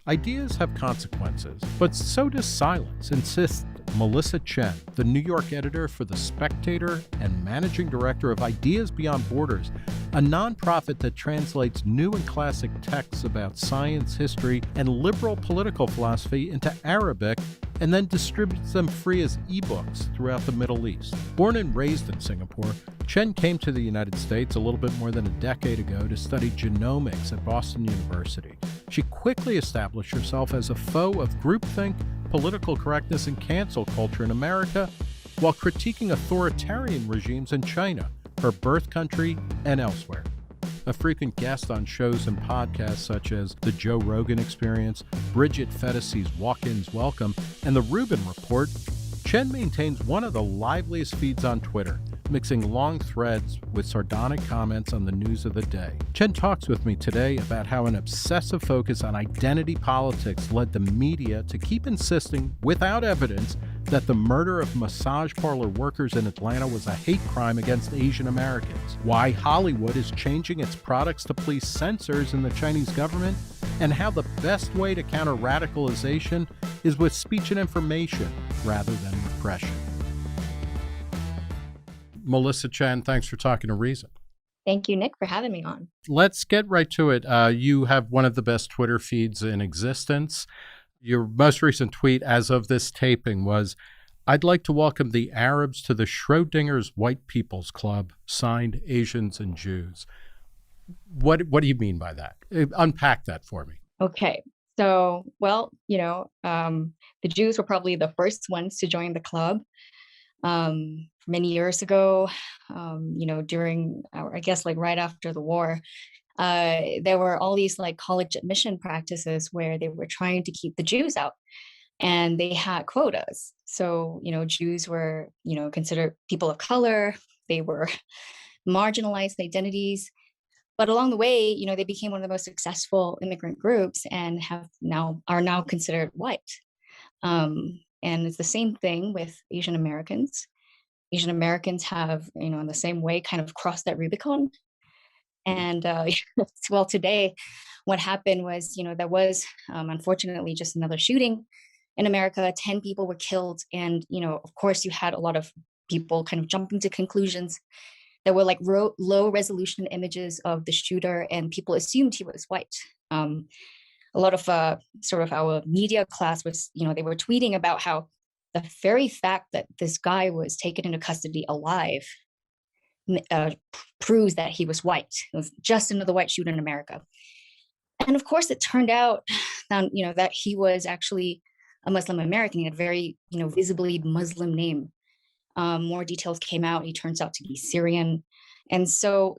Ideas have consequences, but so does silence, insists Melissa Chen, the New York editor for The Spectator and managing director of Ideas Beyond Borders, a nonprofit that translates new and classic texts about science, history, and liberal political philosophy into Arabic and then distributes them free as ebooks throughout the Middle East. Born and raised in Singapore, Chen came to the United States a little bit more than a decade ago to study genomics at Boston University. She quickly established herself as a foe of groupthink, political correctness, and cancel culture in America, while critiquing authoritarian regimes in China, her birth country, and elsewhere. A frequent guest on shows and podcasts such as The Joe Rogan Experience, Bridget Fetisi's Walk-Ins Welcome, and The Rubin Report, Chen maintains one of the liveliest feeds on Twitter, mixing long threads with sardonic comments on the news of the day. Chen talks with me today about how an obsessive focus on identity politics led the media to keep insisting, without evidence, that the murder of massage parlor workers in Atlanta was a hate crime against Asian Americans, why Hollywood is changing its products to please censors in the Chinese government, and how the best way to counter radicalization is with speech and information rather than repression. Melissa Chen, thanks for talking to Reason. Thank you, Nick, for having me on. Let's get right to it. You have one of the best Twitter feeds in existence. Your most recent tweet as of this taping was, "I'd like to welcome the Arabs to the Schrodinger's White People's Club, signed Asians and Jews." What do you mean by that? Unpack that for me. Okay. So, the Jews were probably the first ones to join the club. Many years ago, during right after the war, there were all these college admission practices where they were trying to keep the Jews out, and they had quotas. So, Jews were, considered people of color. They were marginalized identities. But along the way, they became one of the most successful immigrant groups and are now considered white. And it's the same thing with Asian Americans. Asian Americans have, in the same way, kind of crossed that Rubicon. And today, what happened was, there was unfortunately just another shooting in America. 10 people were killed, and of course, you had a lot of people kind of jumping to conclusions. There were low resolution images of the shooter, and people assumed he was white. A lot of sort of our media class was, they were tweeting about how the very fact that this guy was taken into custody alive proves that he was white. It was just another white shooter in America. And of course, it turned out that he was actually a Muslim American. He had a very, visibly Muslim name. More details came out. He turns out to be Syrian. And so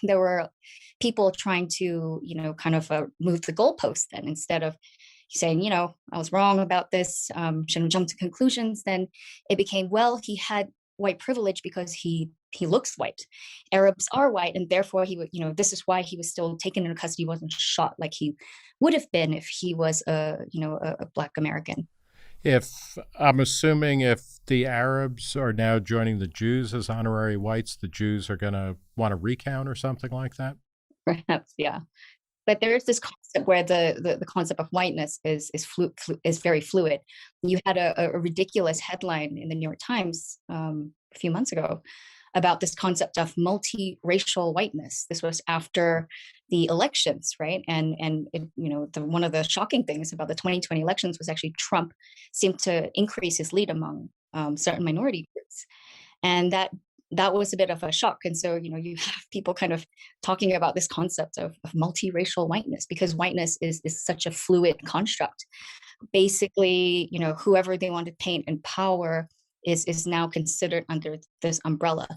there were people trying to, move the goalposts then. Instead of saying, I was wrong about this, shouldn't jump to conclusions, then it became, well, he had white privilege because he looks white. Arabs are white, and therefore he would, this is why he was still taken into custody, wasn't shot like he would have been if he was a Black American. I'm assuming if the Arabs are now joining the Jews as honorary whites, the Jews are going to want to recount or something like that? Perhaps, yeah. But there is this concept where the concept of whiteness is very fluid. You had a ridiculous headline in the New York Times a few months ago about this concept of multiracial whiteness. This was after the elections, right? And it, one of the shocking things about the 2020 elections was actually Trump seemed to increase his lead among certain minority groups, and that was a bit of a shock. And so, you have people kind of talking about this concept of multiracial whiteness, because whiteness is such a fluid construct. Basically, whoever they want to paint in power is now considered under this umbrella.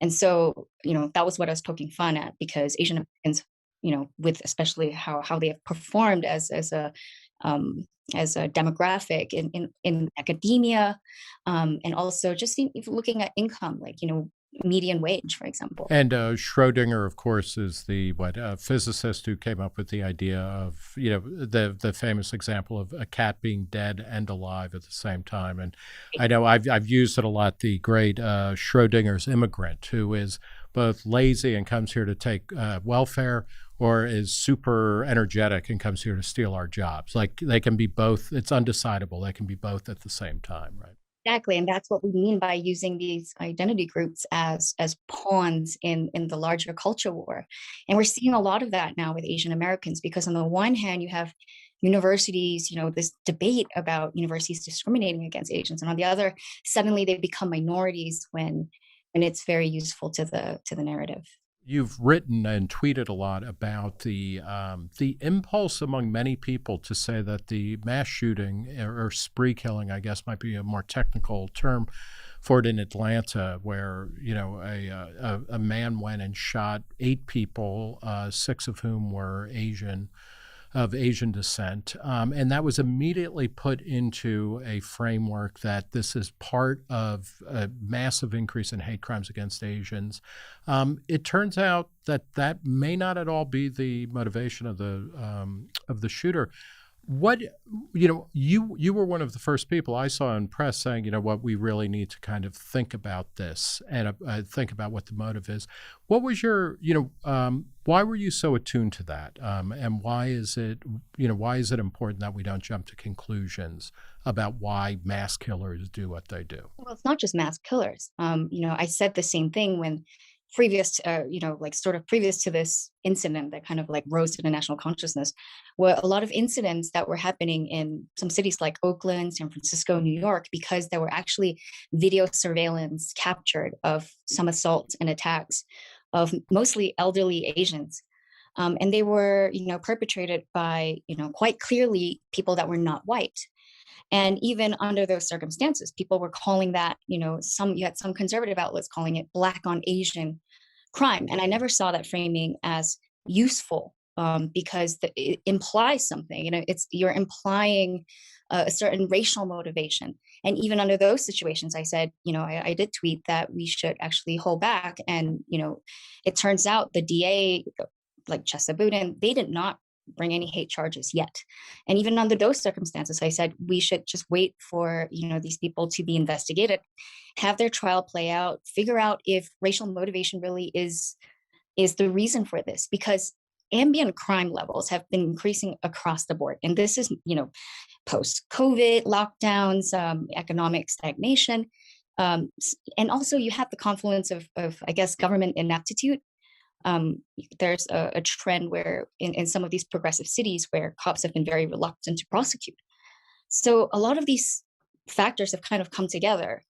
And so, that was what I was poking fun at, because Asian Americans, with especially how they have performed as a demographic in academia, and also just looking at income, median wage, for example. And Schrodinger, of course, is the physicist who came up with the idea of, the famous example of a cat being dead and alive at the same time. And I know I've used it a lot, the great Schrodinger's immigrant, who is both lazy and comes here to take welfare, or is super energetic and comes here to steal our jobs. Like they can be both. It's undecidable. They can be both at the same time, right? Exactly, and that's what we mean by using these identity groups as pawns in the larger culture war. And we're seeing a lot of that now with Asian Americans, because on the one hand, you have universities, this debate about universities discriminating against Asians, and on the other, suddenly they become minorities when it's very useful to the narrative. You've written and tweeted a lot about the impulse among many people to say that the mass shooting or spree killing, I guess, might be a more technical term for it in Atlanta, where a man went and shot 8 people, 6 of whom were of Asian descent. And that was immediately put into a framework that this is part of a massive increase in hate crimes against Asians. It turns out that that may not at all be the motivation of the shooter. What you were one of the first people I saw in press saying, what, we really need to kind of think about this and think about what the motive is. What was your why were you so attuned to that, and why is it important that we don't jump to conclusions about why mass killers do what they do? Well, it's not just mass killers. I said the same thing when previous, sort of previous to this incident that kind of like rose to the national consciousness, were a lot of incidents that were happening in some cities like Oakland, San Francisco, New York, because there were actually video surveillance captured of some assaults and attacks of mostly elderly Asians. And they were, perpetrated by, quite clearly people that were not white. And even under those circumstances, people were calling that, you had some conservative outlets calling it Black on Asian crime. And I never saw that framing as useful, because it implies something. You're implying a certain racial motivation. And even under those situations, I said, I did tweet that we should actually hold back. And, it turns out the DA, like Chesa Boudin, they did not bring any hate charges yet. And even under those circumstances, I said we should just wait for these people to be investigated, have their trial play out, figure out if racial motivation really is the reason for this, because ambient crime levels have been increasing across the board. And this is post-COVID lockdowns, economic stagnation, and also you have the confluence of I guess government ineptitude. There's a trend where in some of these progressive cities where cops have been very reluctant to prosecute. So a lot of these factors have kind of come together,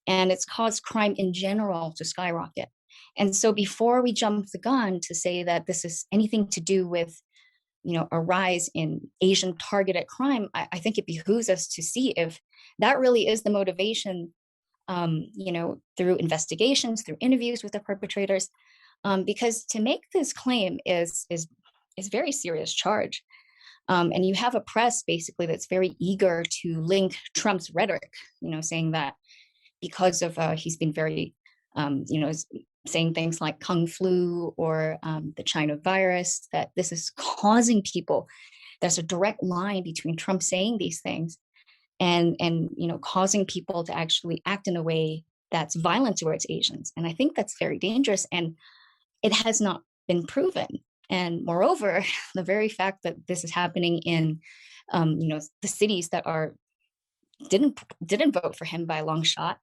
and it's caused crime in general to skyrocket. And so before we jump the gun to say that this is anything to do with a rise in Asian targeted crime, I think it behooves us to see if that really is the motivation, through investigations, through interviews with the perpetrators. Because to make this claim is very serious charge, and you have a press basically that's very eager to link Trump's rhetoric, saying that because of he's been very, saying things like Kung flu or the China virus, that this is causing people. There's a direct line between Trump saying these things and causing people to actually act in a way that's violent towards Asians, and I think that's very dangerous. And it has not been proven. And moreover, the very fact that this is happening in, the cities that didn't vote for him by a long shot,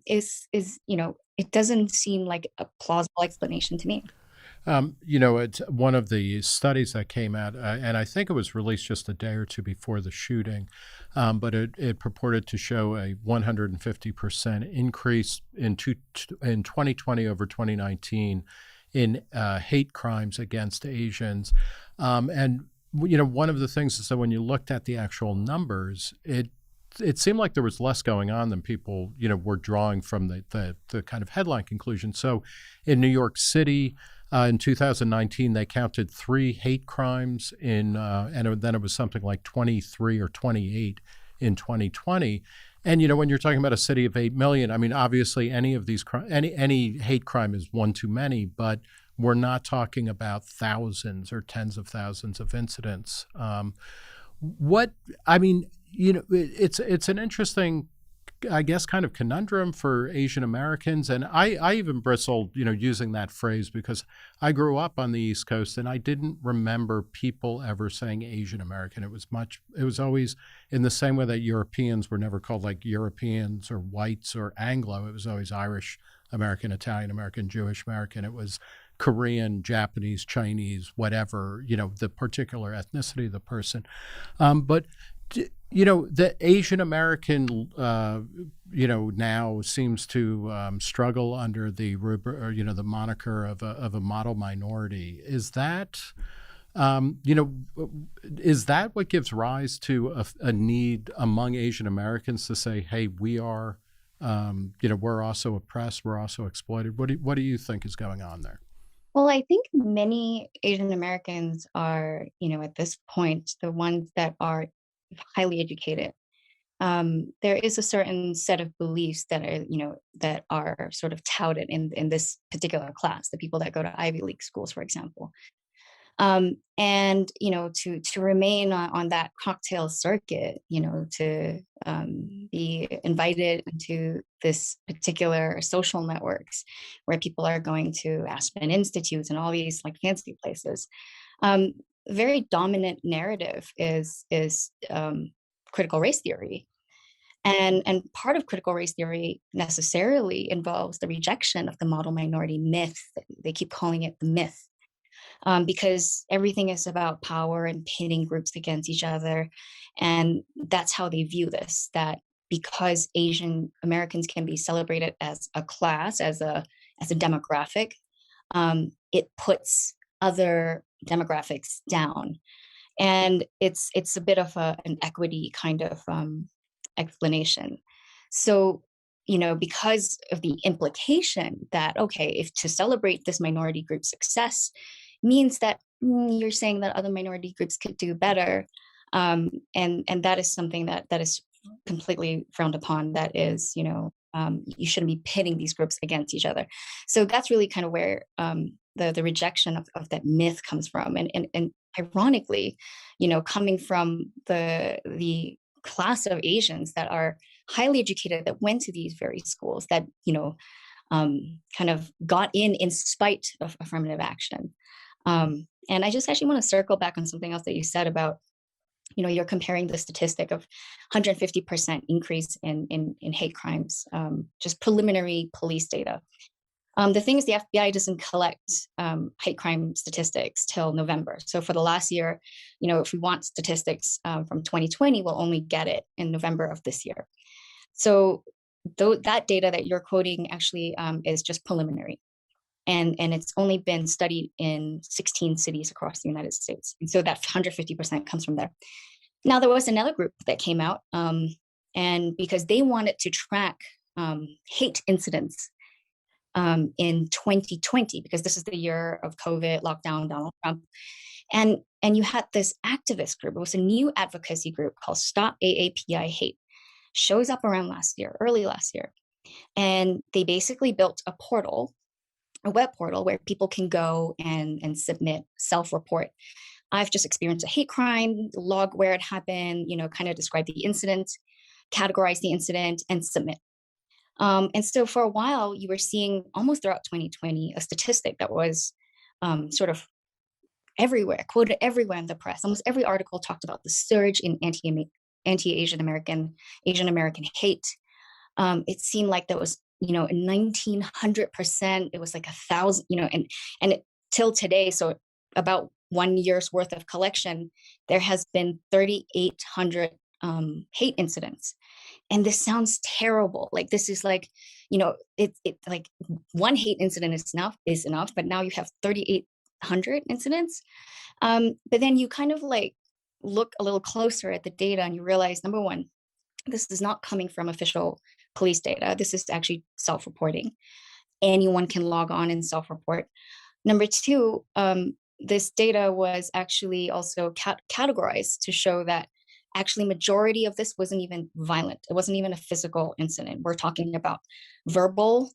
is it doesn't seem like a plausible explanation to me. It's one of the studies that came out, and I think it was released just a day or two before the shooting, but it purported to show a 150% increase in 2020 over 2019 in hate crimes against Asians. And one of the things is that when you looked at the actual numbers, it seemed like there was less going on than people were drawing from the kind of headline conclusion. So in New York City in 2019, they counted 3 hate crimes and then it was something like 23 or 28 in 2020. And when you're talking about a city of 8 million, I mean, obviously any of these any hate crime is one too many, but we're not talking about thousands or tens of thousands of incidents. It's an interesting I guess, kind of conundrum for Asian Americans. And I even bristled, using that phrase because I grew up on the East Coast and I didn't remember people ever saying Asian American. It was always in the same way that Europeans were never called like Europeans or whites or Anglo. It was always Irish American, Italian American, Jewish American. It was Korean, Japanese, Chinese, whatever, the particular ethnicity of the person. But the Asian American, now seems to struggle under the rubric, or, the moniker of a model minority. Is that, is that what gives rise to a need among Asian Americans to say, hey, we are, we're also oppressed, we're also exploited? What do you think is going on there? Well, I think many Asian Americans are, at this point, the ones that are highly educated. There is a certain set of beliefs that are sort of touted in this particular class, the people that go to Ivy League schools, for example. And to remain on that cocktail circuit, to be invited into this particular social networks where people are going to Aspen Institutes and all these like fancy places. Very dominant narrative is critical race theory. And part of critical race theory necessarily involves the rejection of the model minority myth. They keep calling it the myth. Because everything is about power and pitting groups against each other. And that's how they view this, that because Asian Americans can be celebrated as a class, as a demographic, it puts other demographics down. And it's a bit of an equity kind of explanation. So, because of the implication that, okay, if to celebrate this minority group's success means that you're saying that other minority groups could do better. And that is something that is completely frowned upon. That is, you shouldn't be pitting these groups against each other. So that's really kind of where the rejection of that myth comes from. And ironically, coming from the class of Asians that are highly educated, that went to these very schools, that, kind of got in spite of affirmative action. And I just actually want to circle back on something else that you said about, you're comparing the statistic of 150% increase in hate crimes, just preliminary police data. The thing is, the FBI doesn't collect hate crime statistics till November. So for the last year, if we want statistics from 2020, we'll only get it in November of this year. So that data that you're quoting actually is just preliminary. And it's only been studied in 16 cities across the United States. And so that 150% comes from there. Now, there was another group that came out, and because they wanted to track hate incidents in 2020, because this is the year of COVID, lockdown, Donald Trump. And you had this activist group. It was a new advocacy group called Stop AAPI Hate. Shows up around early last year. And they basically built a web portal where people can go and submit self-report. I've just experienced a hate crime, log where it happened, kind of describe the incident, categorize the incident, and submit. And so for a while, you were seeing almost throughout 2020 a statistic that was sort of everywhere, quoted everywhere in the press. Almost every article talked about the surge in anti-Asian American hate. It seemed like there was 1900%. It was like 1,000, and till today, so about 1 year's worth of collection, there has been 3,800 hate incidents. And this sounds terrible. Like, this is like, it like one hate incident is enough, but now you have 3,800 incidents. But then you kind of like look a little closer at the data and you realize, number one, this is not coming from official police data. This is actually self-reporting. Anyone can log on and self-report. Number two, this data was actually also categorized to show that actually majority of this wasn't even violent. It wasn't even a physical incident. We're talking about verbal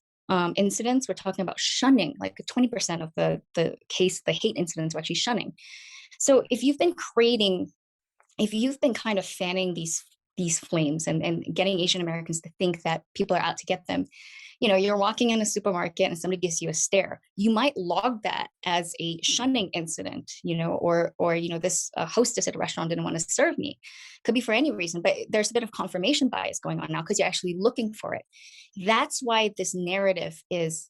incidents. We're talking about shunning, like 20% of the hate incidents were actually shunning. So if you've been kind of fanning these these flames and getting Asian Americans to think that people are out to get them. You know, you're walking in a supermarket and somebody gives you a stare. You might log that as a shunning incident, you know, or you know, this hostess at a restaurant didn't want to serve me. Could be for any reason, but there's a bit of confirmation bias going on now because you're actually looking for it. That's why this narrative is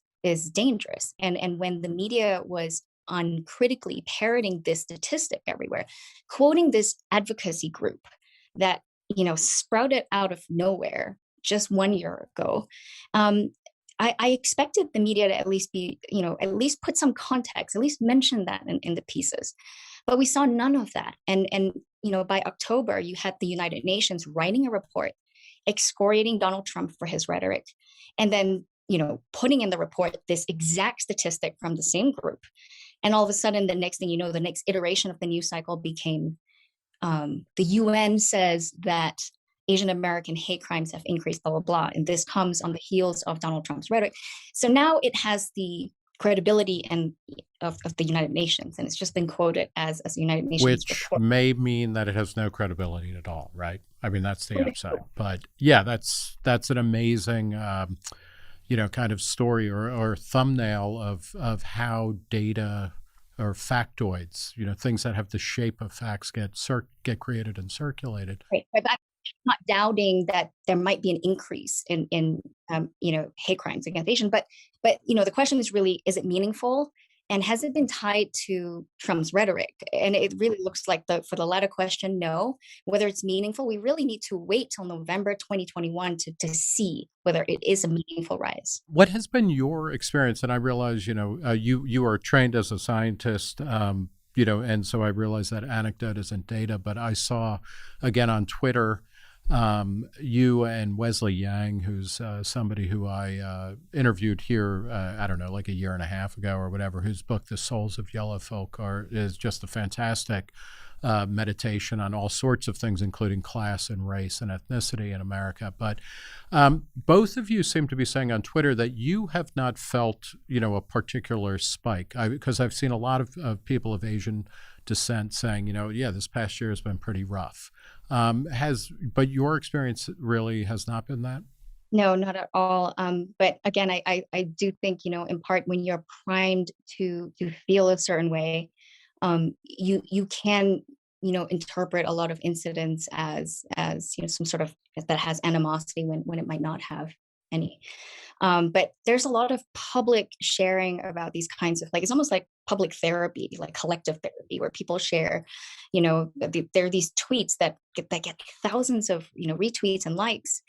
dangerous. And when the media was uncritically parroting this statistic everywhere, quoting this advocacy group that, you know, sprouted out of nowhere just 1 year ago, I expected the media to at least be, you know, at least put some context, at least mention that in the pieces. But we saw none of that. And you know, by October, you had the United Nations writing a report excoriating Donald Trump for his rhetoric, and then, you know, putting in the report this exact statistic from the same group. And all of a sudden, the next thing you know, the next iteration of the news cycle became the UN says that Asian American hate crimes have increased, blah, blah, blah. And this comes on the heels of Donald Trump's rhetoric. So now it has the credibility and of the United Nations, and it's just been quoted as a United Nations Which report. may mean that it has no credibility at all, right? I mean, that's the upside. But yeah, that's an amazing, you know, kind of story or thumbnail of how data or factoids, you know, things that have the shape of facts get created and circulated. Right. But I'm not doubting that there might be an increase in you know, hate crimes against Asian, but you know, the question is really, is it meaningful? And has it been tied to Trump's rhetoric? And it really looks like for the latter question, no. Whether it's meaningful, we really need to wait till November 2021 to see whether it is a meaningful rise. What has been your experience? And I realize, you know, you are trained as a scientist, you know, and so I realize that anecdote isn't data, but I saw again on Twitter, you and Wesley Yang, who's somebody who I interviewed here, I don't know, like a year and a half ago or whatever, whose book, The Souls of Yellow Folk, is just a fantastic meditation on all sorts of things, including class and race and ethnicity in America. But both of you seem to be saying on Twitter that you have not felt, you know, a particular spike. Because I've seen a lot of people of Asian descent saying, you know, yeah, this past year has been pretty rough. But your experience really has not been that? No, not at all. But again, I do think, you know, in part when you're primed to feel a certain way, you can, you know, interpret a lot of incidents as you know, some sort of that has animosity when it might not have any. But there's a lot of public sharing about these kinds of, like, it's almost like public therapy, like collective therapy, where people share, you know, there are these tweets that get thousands of, you know, retweets and likes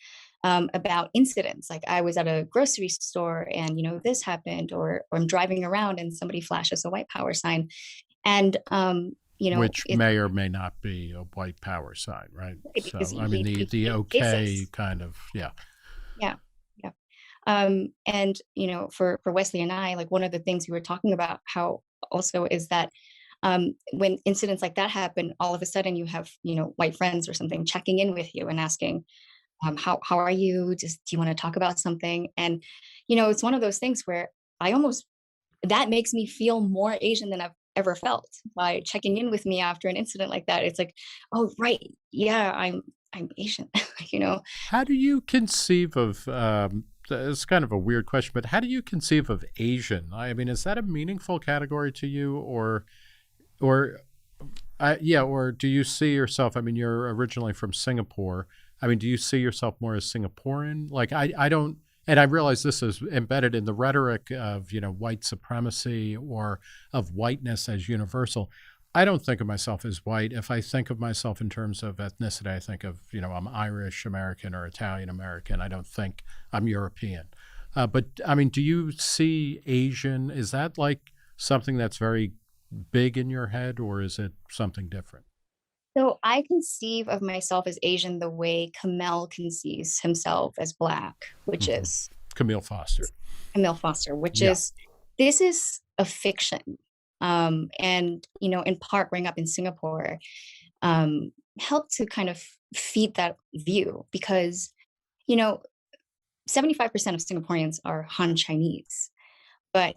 about incidents. Like, I was at a grocery store and, you know, this happened, or I'm driving around and somebody flashes a white power sign. And, you know, Which may or may not be a white power sign, right? So, I mean, the okay kind of, yeah. Yeah. Yeah. And, you know, for Wesley and I, like, one of the things we were talking about how also is that when incidents like that happen, all of a sudden you have, you know, white friends or something checking in with you and asking, how are you? Just, do you want to talk about something? And, you know, it's one of those things where that makes me feel more Asian than I've ever felt by checking in with me after an incident like that. It's like, oh, right. Yeah, I'm Asian, you know? How do you conceive of, it's kind of a weird question, but how do you conceive of Asian? I mean, is that a meaningful category to you, or do you see yourself, I mean, you're originally from Singapore. I mean, do you see yourself more as Singaporean? Like, I don't, and I realize this is embedded in the rhetoric of, you know, white supremacy or of whiteness as universal. I don't think of myself as white. If I think of myself in terms of ethnicity, I think of, you know, I'm Irish American or Italian American. I don't think I'm European. But I mean, do you see Asian? Is that like something that's very big in your head, or is it something different? So I conceive of myself as Asian the way Kamel conceives himself as Black, which Mm-hmm. is Camille Foster. Camille Foster, which Yeah. is, this is a fiction. And, you know, in part, growing up in Singapore helped to kind of feed that view because, you know, 75% of Singaporeans are Han Chinese, but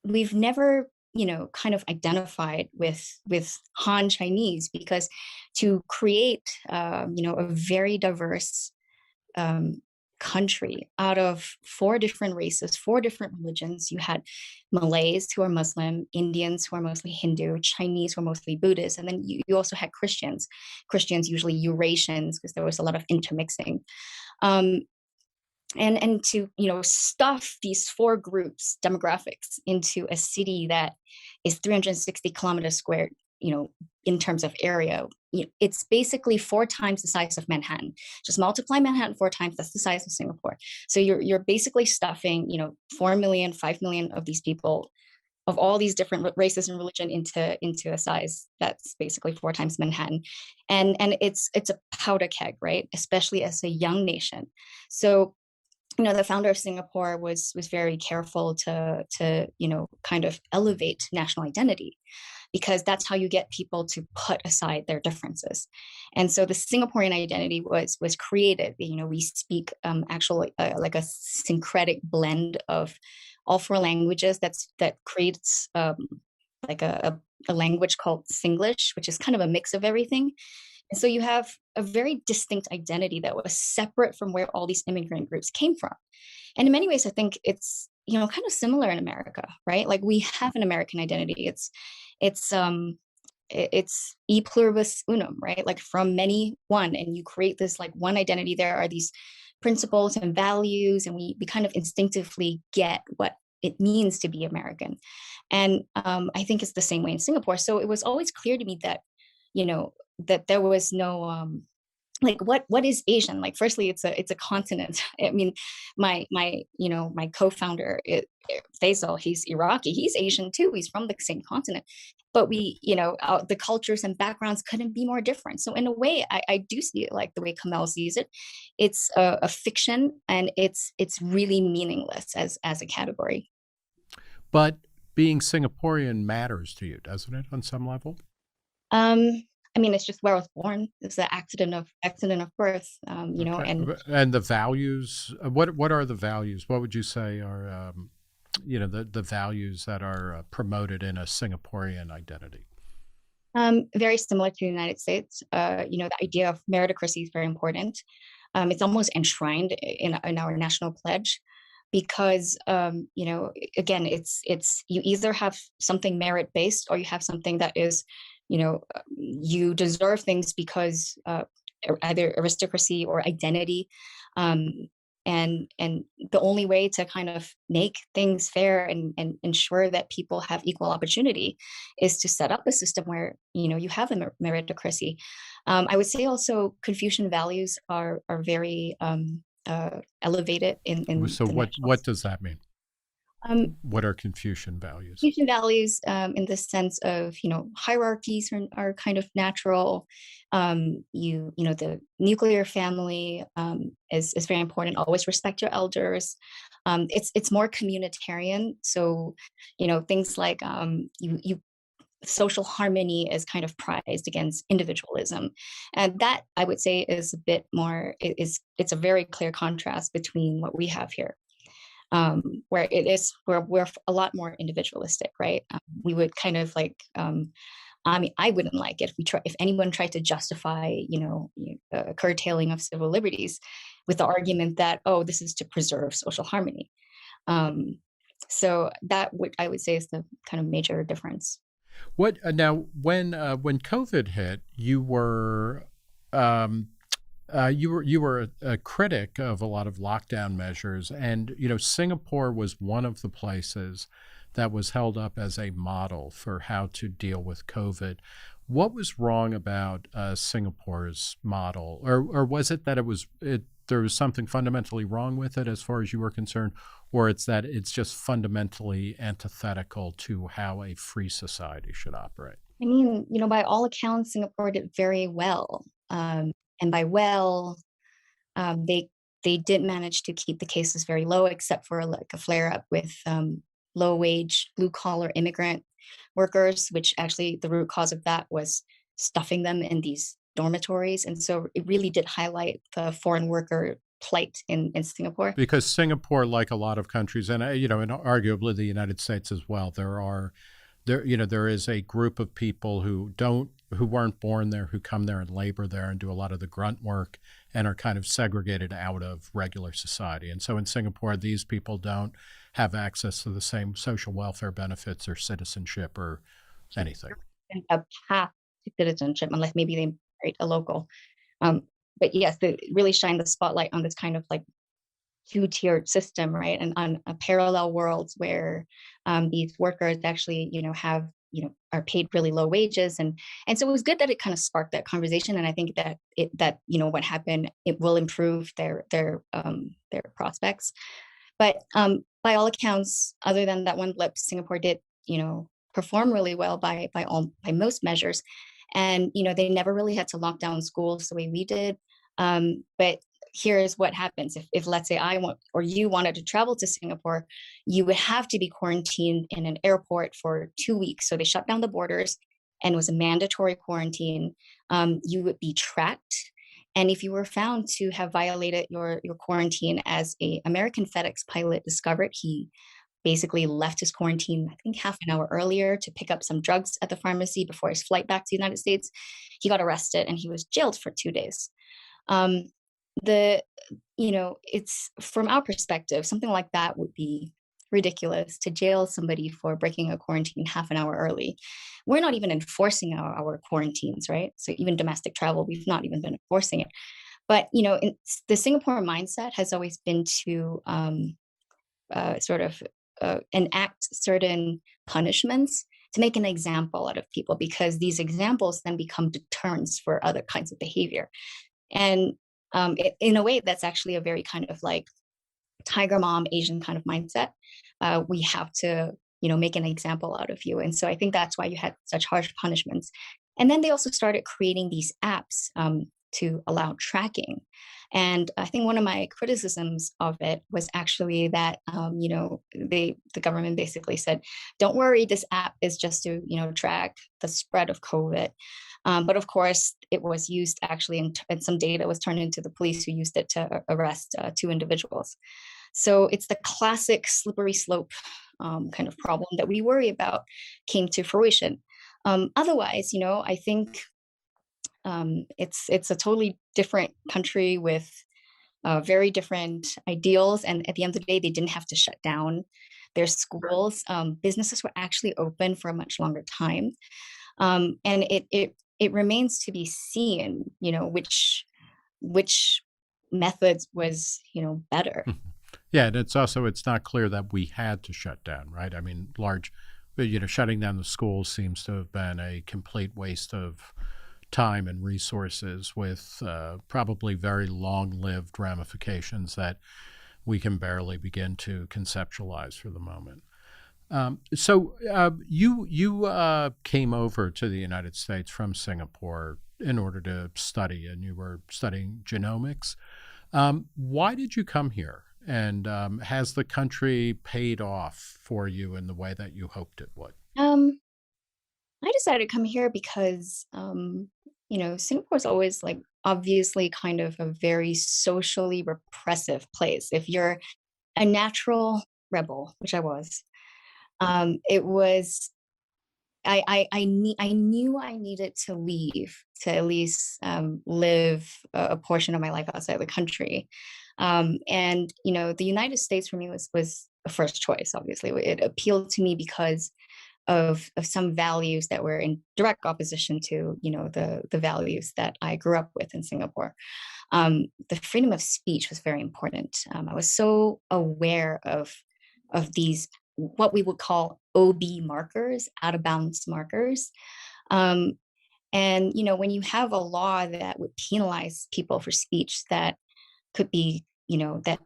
we've never kind of identified with Han Chinese, because to create, a very diverse country out of four different races, four different religions. You had Malays who are Muslim, Indians who are mostly Hindu, Chinese who are mostly Buddhist, and then you also had Christians. Christians, usually Eurasians, because there was a lot of intermixing. Um, and to stuff these four groups demographics into a city that is 360 kilometers squared, in terms of area, it's basically four times the size of Manhattan. Just multiply Manhattan four times, that's the size of Singapore. So you're basically stuffing 4 million, 5 million of these people of all these different races and religion into a size that's basically four times Manhattan. And it's a powder keg, right? Especially as a young nation. So the founder of Singapore was very careful to kind of elevate national identity, because that's how you get people to put aside their differences. And so the Singaporean identity was created. We speak actually like a syncretic blend of all four languages that creates like a language called Singlish, which is kind of a mix of everything. And so you have a very distinct identity that was separate from where all these immigrant groups came from. And in many ways, I think it's, kind of similar in America, right? Like we have an American identity. It's e pluribus unum, right? Like from many, one, and you create this like one identity. There are these principles and values, and we kind of instinctively get what it means to be American. And I think it's the same way in Singapore. So it was always clear to me that, that there was no like what is Asian? Like firstly, it's a continent. I mean, my co-founder Faisal, he's Iraqi, he's Asian too, he's from the same continent, but we the cultures and backgrounds couldn't be more different. So in a way, I do see it like the way Kamel sees it. It's a fiction, and it's really meaningless as a category. But being Singaporean matters to you, doesn't it, on some level? I mean, it's just where I was born. It's the accident of birth, Okay. and And the values, what are the values? What would you say are, the values that are promoted in a Singaporean identity? very similar to the United States. The idea of meritocracy is very important. It's almost enshrined in our national pledge, because again, it's you either have something merit based, or you have something that is you deserve things because either aristocracy or identity. And the only way to kind of make things fair and ensure that people have equal opportunity is to set up a system where you have a meritocracy. I would say also Confucian values are very elevated in So the what does that mean? um, What are Confucian values? Confucian values, in the sense of hierarchies are kind of natural. The nuclear family is very important. Always respect your elders. It's more communitarian. So things like you social harmony is kind of prized against individualism, and that I would say is a bit more. It's a very clear contrast between what we have here, where we're a lot more individualistic, right? We would kind of like, I mean, I wouldn't like it if anyone tried to justify, curtailing of civil liberties with the argument that, oh, this is to preserve social harmony. So that I would say is the kind of major difference. What now? When COVID hit, um, you were a critic of a lot of lockdown measures, and Singapore was one of the places that was held up as a model for how to deal with COVID. What was wrong about Singapore's model, or was it that there was something fundamentally wrong with it as far as you were concerned, or it's that it's just fundamentally antithetical to how a free society should operate? I mean, by all accounts, Singapore did very well. And by well, they did manage to keep the cases very low, except for like a flare up with low wage, blue collar immigrant workers, which actually the root cause of that was stuffing them in these dormitories. And so it really did highlight the foreign worker plight in Singapore. Because Singapore, like a lot of countries, and and arguably the United States as well, there is a group of people who weren't born there, who come there and labor there and do a lot of the grunt work and are kind of segregated out of regular society. And so in Singapore, these people don't have access to the same social welfare benefits or citizenship or anything. A path to citizenship unless maybe they married a local. But yes, they really shine the spotlight on this kind of like two-tiered system, right? And on a parallel worlds where these workers actually, have, are paid really low wages. And so it was good that it kind of sparked that conversation. And I think that what happened, it will improve their prospects. But by all accounts, other than that one blip, Singapore did, perform really well by most measures. And, they never really had to lock down schools the way we did. But here's what happens. If let's say you wanted to travel to Singapore, you would have to be quarantined in an airport for 2 weeks. So they shut down the borders and it was a mandatory quarantine. You would be tracked. And if you were found to have violated your quarantine, as a American FedEx pilot discovered, he basically left his quarantine, I think half an hour earlier to pick up some drugs at the pharmacy before his flight back to the United States. He got arrested and he was jailed for 2 days. It's from our perspective, something like that would be ridiculous, to jail somebody for breaking a quarantine half an hour early. We're not even enforcing our quarantines, right? So even domestic travel, we've not even been enforcing it. But, the Singapore mindset has always been to enact certain punishments to make an example out of people, because these examples then become deterrents for other kinds of behavior. And in a way, that's actually a very kind of like tiger mom Asian kind of mindset. We have to, make an example out of you. And so I think that's why you had such harsh punishments. And then they also started creating these apps to allow tracking. And I think one of my criticisms of it was actually that, the government basically said, don't worry, this app is just to, track the spread of COVID. But of course, it was used actually, and some data was turned into the police, who used it to arrest 2 individuals. So it's the classic slippery slope kind of problem that we worry about came to fruition. Otherwise, I think it's a totally different country with very different ideals. And at the end of the day, they didn't have to shut down their schools. Businesses were actually open for a much longer time. And it remains to be seen, which methods was, better. Yeah, and it's not clear that we had to shut down, right? I mean, shutting down the schools seems to have been a complete waste of time and resources, with probably very long-lived ramifications that we can barely begin to conceptualize for the moment. So you came over to the United States from Singapore in order to study, and you were studying genomics. Why did you come here? And has the country paid off for you in the way that you hoped it would? I decided to come here because, Singapore is always like obviously kind of a very socially repressive place. If you're a natural rebel, which I was, it was, I knew I needed to leave to at least live a portion of my life outside the country. And, the United States for me was a first choice. Obviously, it appealed to me because of some values that were in direct opposition to, the values that I grew up with in Singapore. The freedom of speech was very important. I was so aware of these, what we would call OB markers, out of bounds markers. And, when you have a law that would penalize people for speech that could be, that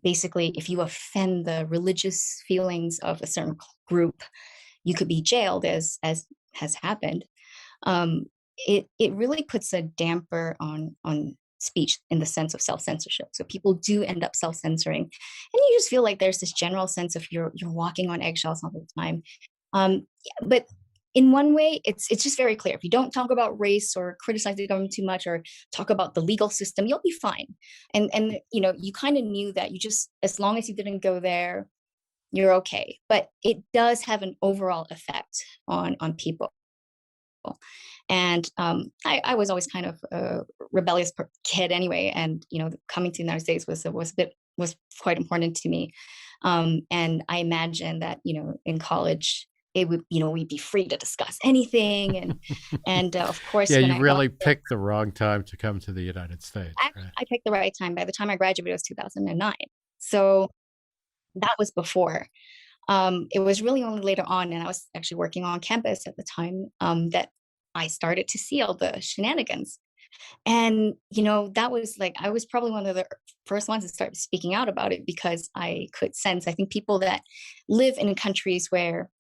basically if you offend the religious feelings of a certain group, you could be jailed, as has happened. It really puts a damper on speech in the sense of self-censorship. So people do end up self-censoring, and you just feel like there's this general sense of you're walking on eggshells all the time. But in one way, it's just very clear. If you don't talk about race or criticize the government too much or talk about the legal system, you'll be fine. And you kind of knew that you just, as long as you didn't go there you're okay. But it does have an overall effect on people. And I was always kind of a rebellious kid anyway, and coming to the United States was quite important to me. And I imagine that in college it would we'd be free to discuss anything, and of course Yeah, when you I got really here, picked the wrong time to come to the United States, right? I picked the right time. By the time I graduated, it was 2009. So that was before. It was really only later on, and I was actually working on campus at the time, that I started to see all the shenanigans. And, that was like, I was probably one of the first ones to start speaking out about it because I could sense, I think people that live in countries where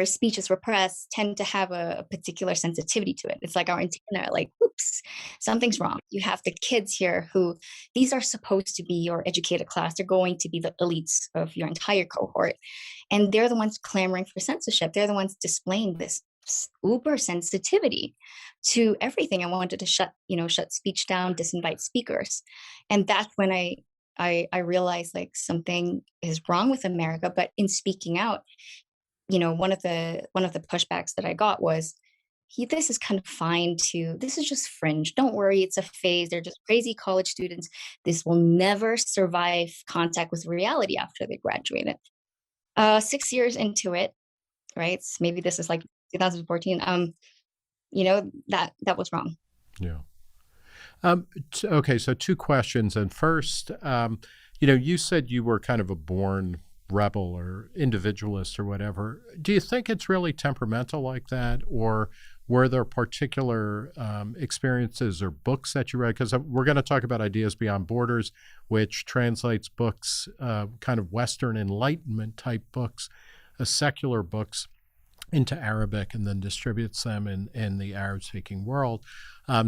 speech is repressed tend to have a particular sensitivity to it. It's like our antenna, like, oops, something's wrong. You have the kids here who, these are supposed to be your educated class. They're going to be the elites of your entire cohort. And they're the ones clamoring for censorship. They're the ones displaying this uber sensitivity to everything. I wanted to shut speech down, disinvite speakers. And that's when I realized like something is wrong with America. But in speaking out, one of the pushbacks that I got was, this is kind of fine too. This is just fringe. Don't worry, it's a phase. They're just crazy college students. This will never survive contact with reality after they graduate. 6 years into it, right? Maybe this is like 2014. That was wrong. Yeah. Okay, so two questions. And first, you said you were kind of a born rebel or individualist or whatever. Do you think it's really temperamental like that, or were there particular experiences or books that you read? Because we're going to talk about Ideas Beyond Borders, which translates books, kind of Western Enlightenment type books, secular books, into Arabic and then distributes them in the Arab-speaking world.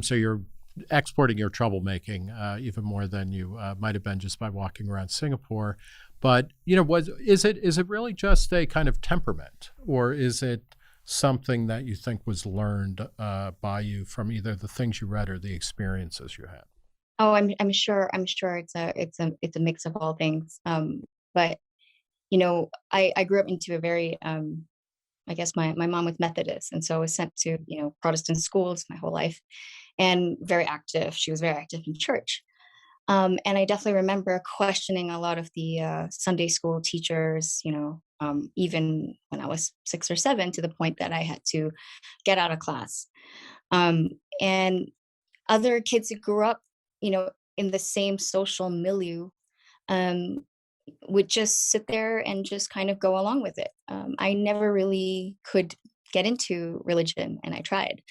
So you're exporting your troublemaking even more than you might have been just by walking around Singapore. But is it really just a kind of temperament, or is it something that you think was learned by you from either the things you read or the experiences you had? Oh, I'm sure it's a mix of all things. But I grew up into a very I guess my mom was Methodist, and so I was sent to Protestant schools my whole life, and very active. She was very active in church. And I definitely remember questioning a lot of the Sunday school teachers, even when I was 6 or 7, to the point that I had to get out of class. And other kids who grew up, in the same social milieu, um, would just sit there and just kind of go along with it. I never really could get into religion, and I tried.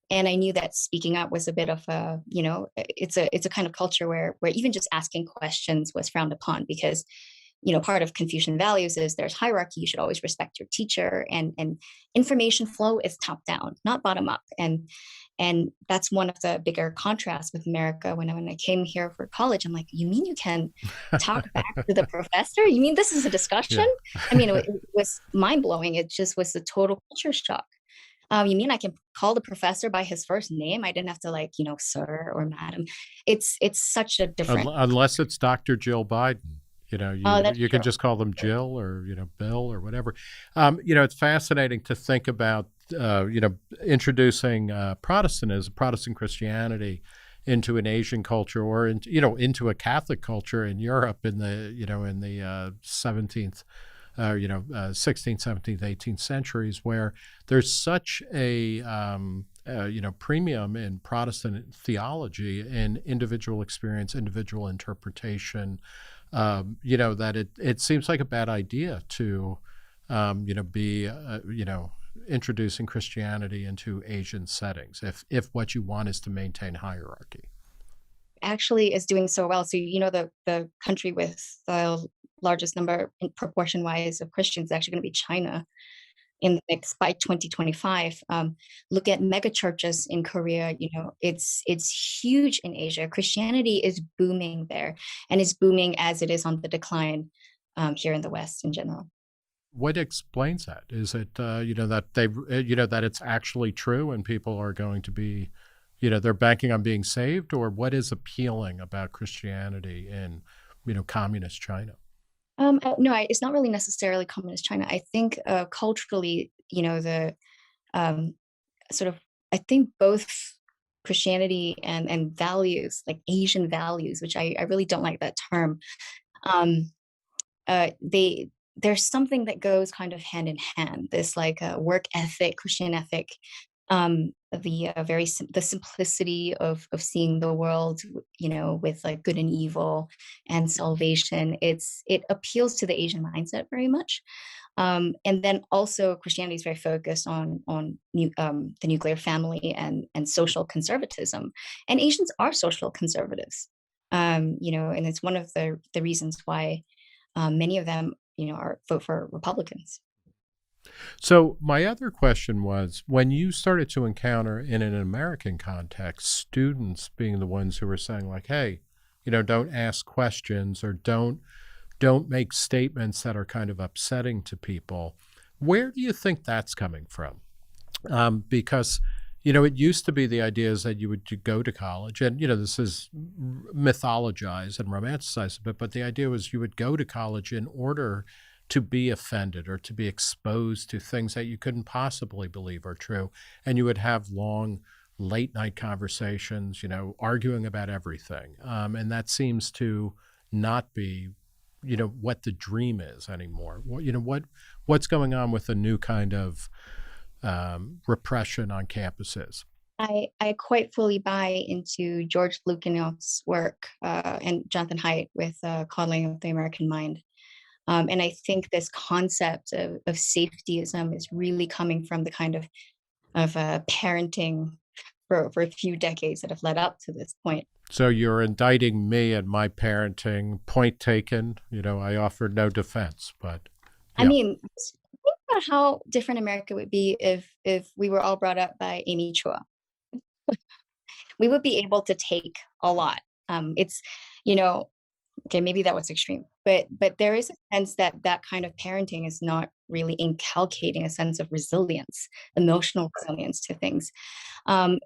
And I knew that speaking up was a bit of it's a kind of culture where even just asking questions was frowned upon, because part of Confucian values is there's hierarchy. You should always respect your teacher, and information flow is top down, not bottom up. And that's one of the bigger contrasts with America. When I came here for college, I'm like, you mean you can talk back to the professor? You mean this is a discussion? Yeah. I mean, it was mind blowing. It just was a total culture shock. You mean I can call the professor by his first name? I didn't have to sir or madam. It's such a different. Unless it's Dr. Jill Biden. That's You can true. just call them Jill or Bill or whatever. It's fascinating to think about introducing Protestant Christianity into an Asian culture, or into a Catholic culture in Europe in the 17th. 16th, 17th, 18th centuries, where there's such a premium in Protestant theology and individual experience, individual interpretation. That it seems like a bad idea to be introducing Christianity into Asian settings if what you want is to maintain hierarchy. Actually is doing so well. So the country with the largest number in proportion wise of Christians is actually going to be China in the mix by 2025. Look at mega churches in Korea. It's huge in Asia. Christianity is booming there, and is booming as it is on the decline here in the West in general. What explains that? Is it that they that it's actually true and people are going to be they're banking on being saved, or what is appealing about Christianity in communist China? No, it's not really necessarily communist China. I think culturally, the um, sort of, I think both Christianity and values, like Asian values, which I really don't like that term. Um, they There's something that goes kind of hand in hand. This like work ethic, Christian ethic, the simplicity of seeing the world, with like good and evil and salvation. It appeals to the Asian mindset very much. And then also Christianity is very focused on the nuclear family and social conservatism. And Asians are social conservatives, and it's one of the reasons why many of them, are vote for Republicans. So my other question was, when you started to encounter in an American context students being the ones who were saying like, hey, don't ask questions or don't make statements that are kind of upsetting to people. Where do you think that's coming from? Because it used to be the idea is that you go to college, and this is mythologized and romanticized a bit, but the idea was you would go to college in order to be offended or to be exposed to things that you couldn't possibly believe are true, and you would have long late night conversations, arguing about everything, and that seems to not be what the dream is anymore. What's going on with the new kind of repression on campuses? I quite fully buy into George Lukanow's work and Jonathan Haidt with Coddling of the American Mind. And I think this concept of safetyism is really coming from the kind of parenting for a few decades that have led up to this point. So you're indicting me and my parenting. Point taken. I offered no defense, but I yeah. mean, think about how different America would be if we were all brought up by Amy Chua. We would be able to take a lot. It's, you know, okay, maybe that was extreme, but there is a sense that that kind of parenting is not really inculcating a sense of resilience, emotional resilience to things. And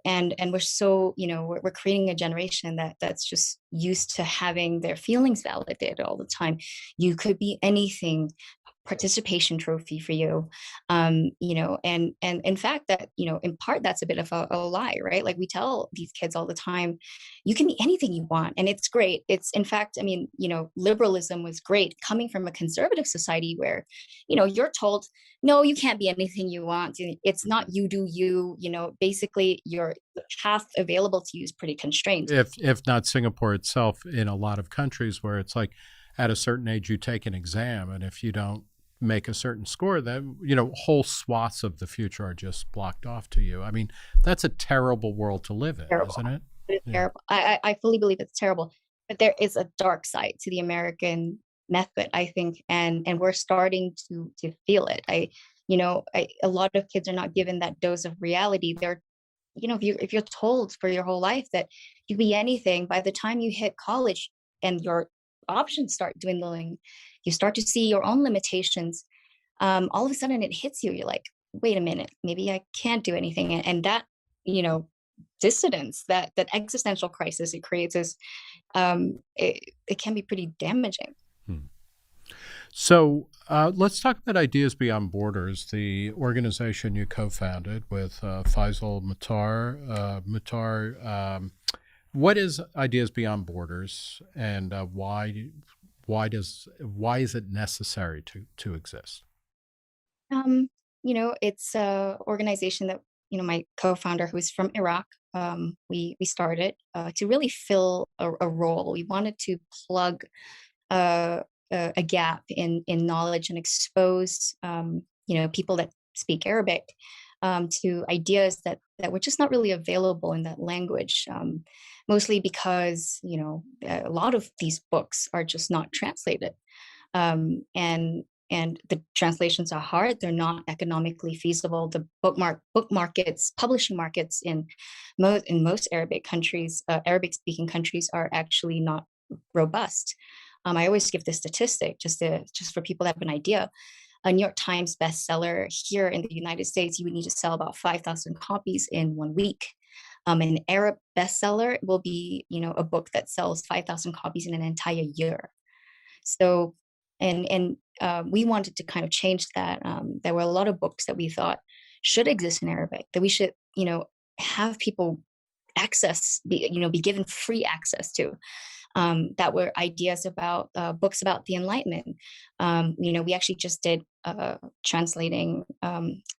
we're so, we're creating a generation that's just used to having their feelings validated all the time. You could be anything, participation trophy for you. And in fact that, in part that's a bit of a lie, right? Like we tell these kids all the time, you can be anything you want, and it's great. It's, in fact, I mean, liberalism was great coming from a conservative society where, you're told, no, you can't be anything you want. It's not you do you, basically your the path available to you is pretty constrained. If not Singapore itself, in a lot of countries where it's like at a certain age you take an exam, and if you don't make a certain score, then whole swaths of the future are just blocked off to you. I mean, that's a terrible world to live in, Terrible. isn't it? It's Yeah. terrible. I fully believe it's terrible, but there is a dark side to the American method, I think, and we're starting to feel it. A lot of kids are not given that dose of reality. They're, if you're told for your whole life that you can be anything, by the time you hit college and your options start dwindling, you start to see your own limitations. All of a sudden it hits you. You're like, wait a minute, maybe I can't do anything, and that, you know, dissidence, that existential crisis it creates is, it can be pretty damaging. Hmm. So let's talk about Ideas Beyond Borders, the organization you co-founded with Faisal Mutar. What is Ideas Beyond Borders, and why is it necessary to exist? Um, it's a organization that, my co-founder, who's from Iraq, we started to really fill a role. We wanted to plug uh, a gap in knowledge and expose, people that speak Arabic, to ideas that were just not really available in that language. Mostly because, a lot of these books are just not translated, and the translations are hard. They're not economically feasible. The book markets, publishing markets in most Arabic countries, Arabic speaking countries, are actually not robust. I always give this statistic just for people to have an idea. A New York Times bestseller here in the United States, you would need to sell about 5,000 copies in 1 week. An Arab bestseller will be, a book that sells 5,000 copies in an entire year. So And we wanted to kind of change that. There were a lot of books that we thought should exist in Arabic, that we should, have people be given free access to, that were ideas about books about the Enlightenment. We actually just did translating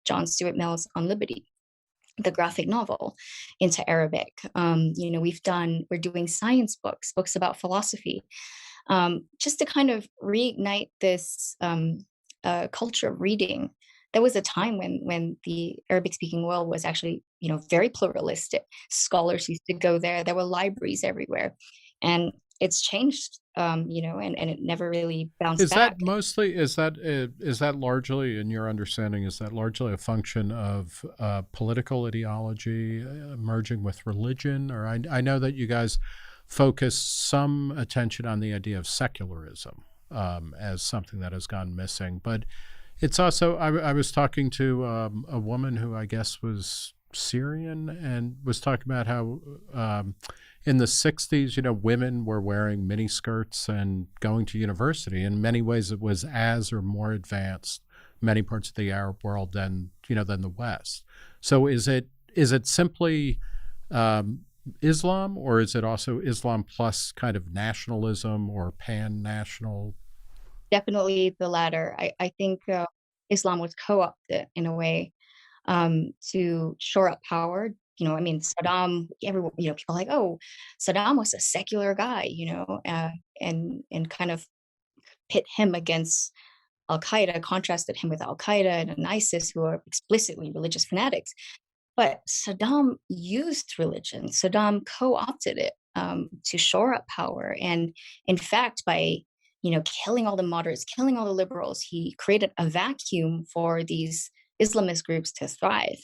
John Stuart Mill's On Liberty, the graphic novel, into Arabic. We're doing science books about philosophy, just to kind of reignite this culture of reading. There was a time when the Arabic speaking world was actually, very pluralistic. Scholars used to go there. There were libraries everywhere, and it's changed, and it never really bounced Is back. that mostly, is that largely, in your understanding, is that largely a function of political ideology merging with religion? Or I know that you guys focus some attention on the idea of secularism as something that has gone missing. But it's also, I was talking to a woman who I guess was Syrian and was talking about how in the 60s, women were wearing mini skirts and going to university. In many ways, it was as or more advanced many parts of the Arab world than the West. So is it simply Islam, or is it also Islam plus kind of nationalism or pan-national? Definitely the latter. I think Islam was co-opted in a way, to shore up power. Saddam, everyone, people are like, oh, Saddam was a secular guy, and kind of pit him against Al Qaeda, contrasted him with Al Qaeda and ISIS, who are explicitly religious fanatics. But Saddam used religion. Saddam co-opted it, to shore up power. And in fact, by killing all the moderates, killing all the liberals, he created a vacuum for these Islamist groups to thrive.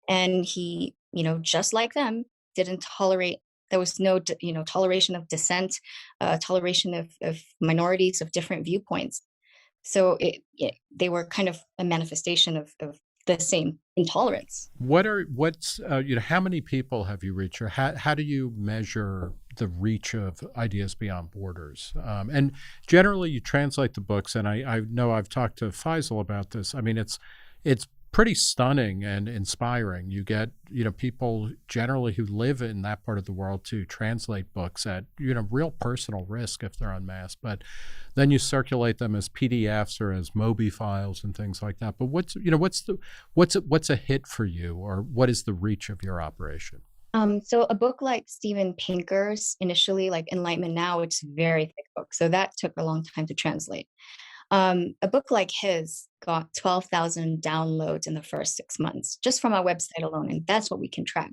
And he, just like them, didn't tolerate. There was no, toleration of dissent, toleration of minorities of different viewpoints. So they were kind of a manifestation of the same intolerance. How many people have you reached, or how do you measure the reach of ideas beyond borders? And generally, you translate the books, and I know I've talked to Faisal about this. I mean, it's pretty stunning and inspiring. You get people generally who live in that part of the world to translate books at real personal risk if they're unmasked, but then you circulate them as PDFs or as Mobi files and things like that. But what's a hit for you, or what is the reach of your operation? So a book like Steven Pinker's, initially, like Enlightenment Now, it's a very thick book, so that took a long time to translate. A book like his got 12,000 downloads in the first 6 months, just from our website alone, and that's what we can track.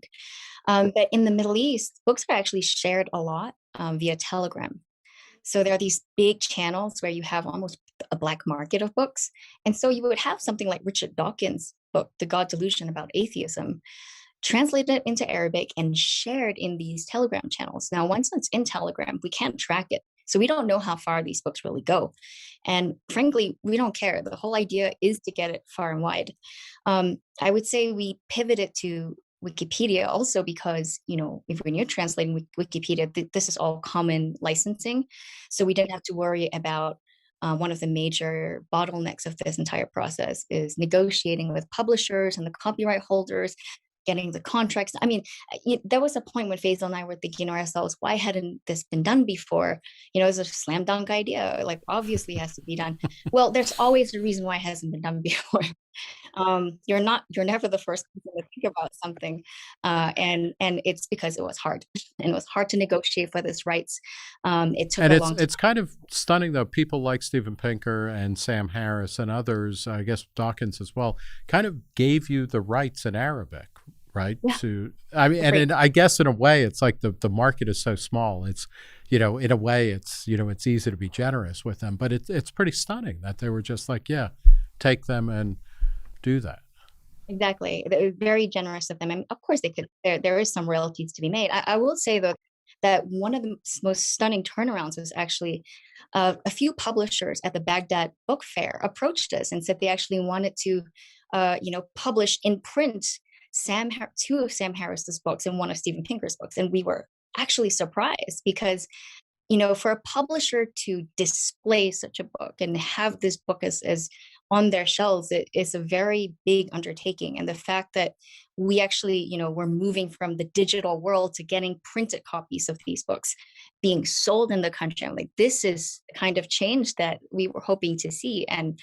But in the Middle East, books are actually shared a lot via Telegram. So there are these big channels where you have almost a black market of books. And so you would have something like Richard Dawkins' book, The God Delusion About Atheism, translated into Arabic and shared in these Telegram channels. Now, once it's in Telegram, we can't track it. So we don't know how far these books really go. And frankly, we don't care. The whole idea is to get it far and wide. I would say we pivoted to Wikipedia also because, if when you're translating Wikipedia, this is all common licensing. So we didn't have to worry about one of the major bottlenecks of this entire process is negotiating with publishers and the copyright holders, getting the contracts. I mean, there was a point when Faisal and I were thinking to ourselves, why hadn't this been done before? It's a slam dunk idea. Like, obviously it has to be done. Well, there's always a reason why it hasn't been done before. You're never the first person to think about something. And it's because it was hard. And it was hard to negotiate for this rights. It took a long time. It's kind of stunning, though. People like Steven Pinker and Sam Harris and others, I guess Dawkins as well, kind of gave you the rights in Arabic, right? Yeah. And I guess in a way, it's like the market is so small. It's, in a way, it's, it's easy to be generous with them. But it's pretty stunning that they were just like, yeah, take them and do that. Exactly. They were very generous of them. And of course, they could. There is some royalties to be made. I will say, though, that one of the most stunning turnarounds was actually a few publishers at the Baghdad Book Fair approached us and said they actually wanted to, publish in print two of Sam Harris's books and one of Steven Pinker's books. And we were actually surprised because for a publisher to display such a book and have this book as on their shelves, it is a very big undertaking. And the fact that we actually, we're moving from the digital world to getting printed copies of these books being sold in the country, I'm like, this is the kind of change that we were hoping to see. And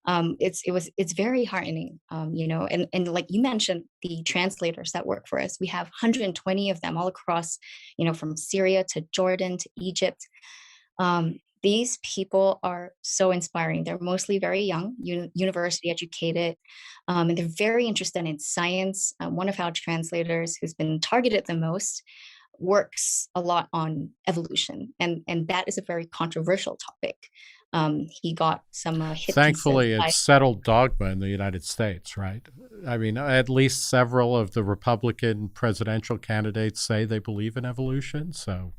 it's very heartening, and like you mentioned, the translators that work for us, we have 120 of them all across, from Syria to Jordan to Egypt. These people are so inspiring. They're mostly very young, university educated, and they're very interested in science. One of our translators, who's been targeted the most, works a lot on evolution, and that is a very controversial topic. He got some hit Thankfully, pieces. it's settled dogma in the United States, right? I mean, at least several of the Republican presidential candidates say they believe in evolution. So,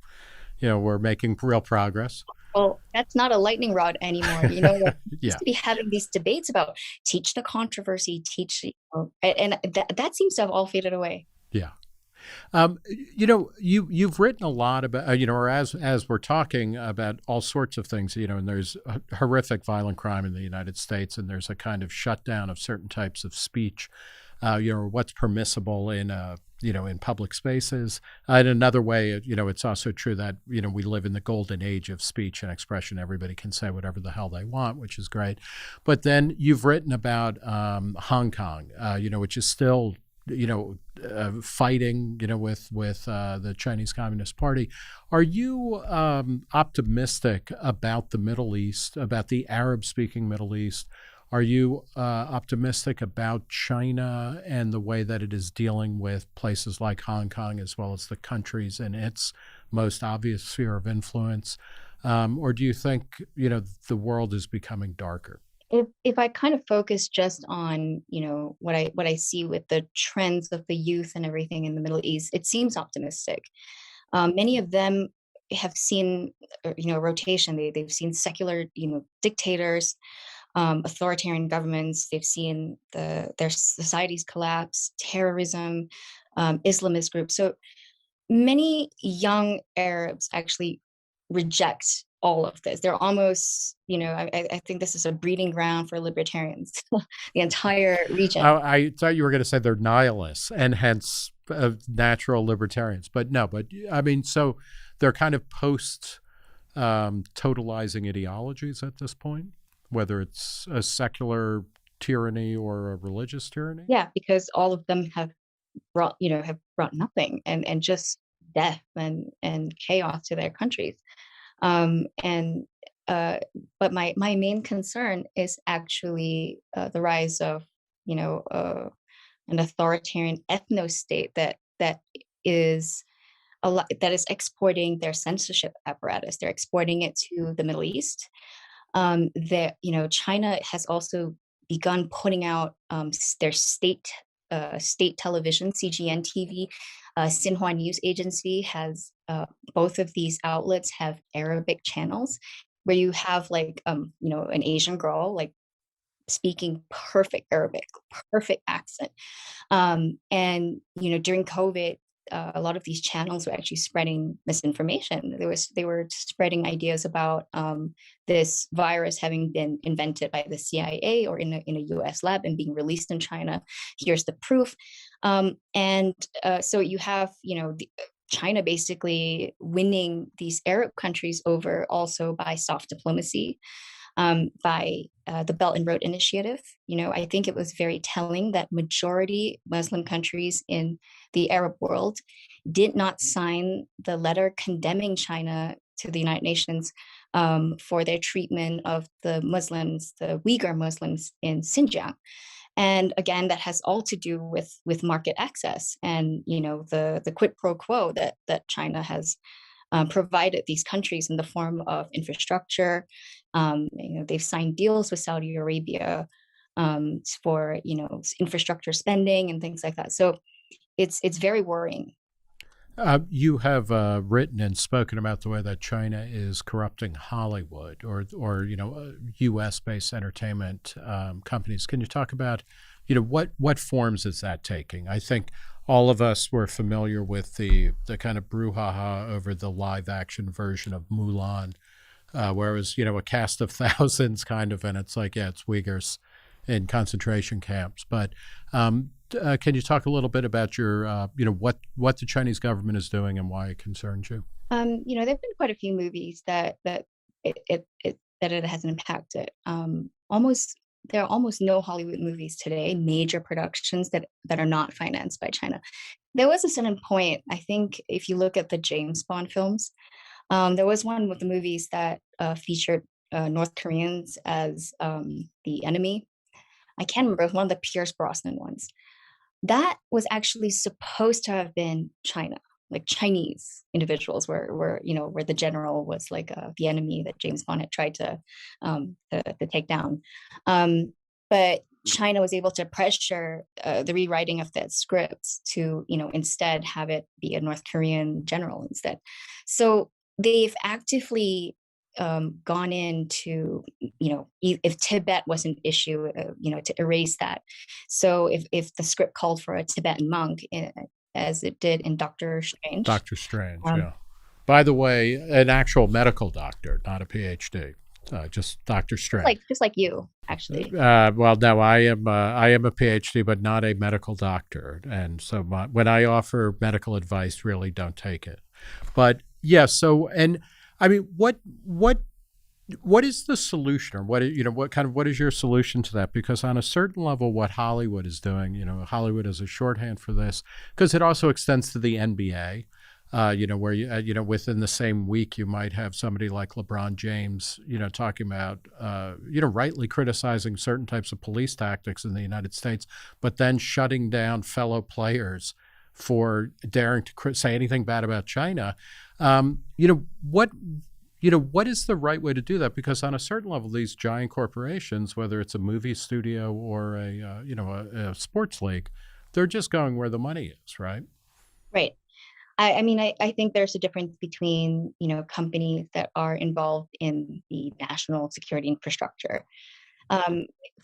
we're making real progress. Well, that's not a lightning rod anymore. We're Yeah. used to be having these debates about teach the controversy, and that seems to have all faded away. Yeah. You've written a lot about, or as we're talking about all sorts of things, and there's a horrific violent crime in the United States, and there's a kind of shutdown of certain types of speech, what's permissible in, in public spaces. In another way, it's also true that, we live in the golden age of speech and expression. Everybody can say whatever the hell they want, which is great. But then you've written about Hong Kong, which is still fighting, with the Chinese Communist Party. Are you optimistic about the Middle East, about the Arab-speaking Middle East? Are you optimistic about China and the way that it is dealing with places like Hong Kong, as well as the countries in its most obvious sphere of influence? Or do you think, the world is becoming darker? If I kind of focus just on, what I see with the trends of the youth and everything in the Middle East, it seems optimistic. Many of them have seen, rotation. They've seen secular, dictators, authoritarian governments. They've seen their societies collapse, terrorism, Islamist groups. So many young Arabs actually reject all of this. They're almost, I think this is a breeding ground for libertarians, the entire region. I thought you were going to say they're nihilists and hence natural libertarians. But no, I mean, so they're kind of post-totalizing ideologies at this point, whether it's a secular tyranny or a religious tyranny? Yeah, because all of them have brought nothing and just death and chaos to their countries. And but my main concern is actually the rise of an authoritarian ethno state that is that is exporting their censorship apparatus. They're exporting it to the Middle East. That China has also begun putting out their state television, CGN TV. Xinhua News Agency has both of these outlets have Arabic channels where you have an Asian girl speaking perfect Arabic, perfect accent. And during COVID, a lot of these channels were actually spreading misinformation. They were spreading ideas about this virus having been invented by the CIA or in a U.S. lab and being released in China. Here's the proof. So you have China basically winning these Arab countries over also by soft diplomacy, by the Belt and Road Initiative. I think it was very telling that majority Muslim countries in the Arab world did not sign the letter condemning China to the United Nations for their treatment of the Uyghur Muslims in Xinjiang. And again, that has all to do with market access and the quid pro quo that China has provided these countries in the form of infrastructure. They've signed deals with Saudi Arabia for infrastructure spending and things like that. So it's very worrying. You have written and spoken about the way that China is corrupting Hollywood or U.S.-based entertainment companies. Can you talk about what forms is that taking? I think all of us were familiar with the kind of brouhaha over the live action version of Mulan, where it was, a cast of thousands kind of, and it's like, yeah, it's Uyghurs in concentration camps. But can you talk a little bit about your, what the Chinese government is doing and why it concerns you? There've been quite a few movies that it hasn't impacted. There are almost no Hollywood movies today, major productions that are not financed by China. There was a certain point, I think, if you look at the James Bond films, there was one with the movies that featured North Koreans as the enemy. I can't remember, it was one of the Pierce Brosnan ones. That was actually supposed to have been China, like Chinese individuals were where the general was like the enemy that James Bond had tried to take down. But China was able to pressure the rewriting of that script to, instead have it be a North Korean general instead. So they've actively gone into, if Tibet was an issue, to erase that. So if the script called for a Tibetan monk, as it did in Doctor Strange. Doctor Strange, yeah. By the way, an actual medical doctor, not a PhD. Just Doctor Strange. Just like you, actually. Well, no, I am a PhD, but not a medical doctor, and so when I offer medical advice, really don't take it. But yeah, so, and I mean, what is the solution, or what is your solution to that? Because on a certain level, what Hollywood is doing, Hollywood is a shorthand for this, because it also extends to the NBA. Where you within the same week you might have somebody like LeBron James, talking about, rightly criticizing certain types of police tactics in the United States, but then shutting down fellow players for daring to say anything bad about China. What is the right way to do that? Because on a certain level, these giant corporations, whether it's a movie studio or a sports league, they're just going where the money is, right? Right. I think there's a difference between, companies that are involved in the national security infrastructure.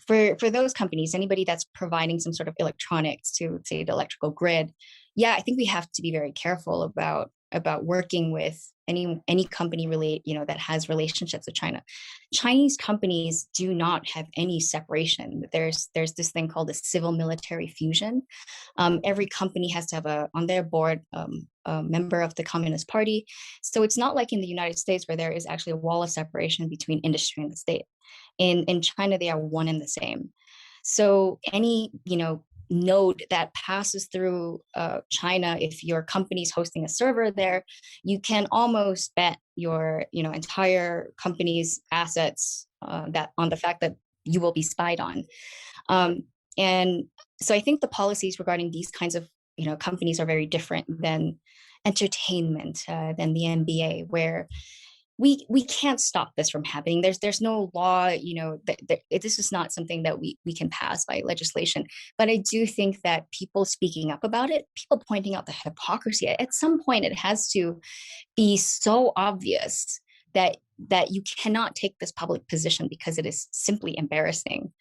For those companies, anybody that's providing some sort of electronics to, say, the electrical grid, yeah, I think we have to be very careful about working with any company that has relationships with China. Chinese companies do not have any separation. There's this thing called a civil military fusion. Every company has to have on their board a member of the Communist Party. So it's not like in the United States where there is actually a wall of separation between industry and the state. In China, they are one and the same. So any node that passes through China, if your company is hosting a server there, you can almost bet your entire company's assets that on the fact that you will be spied on. And so I think the policies regarding these kinds of companies are very different than entertainment, than the NBA, where we can't stop this from happening. There's no law, this is not something that we can pass by legislation. But I do think that people speaking up about it, people pointing out the hypocrisy, at some point it has to be so obvious that you cannot take this public position because it is simply embarrassing.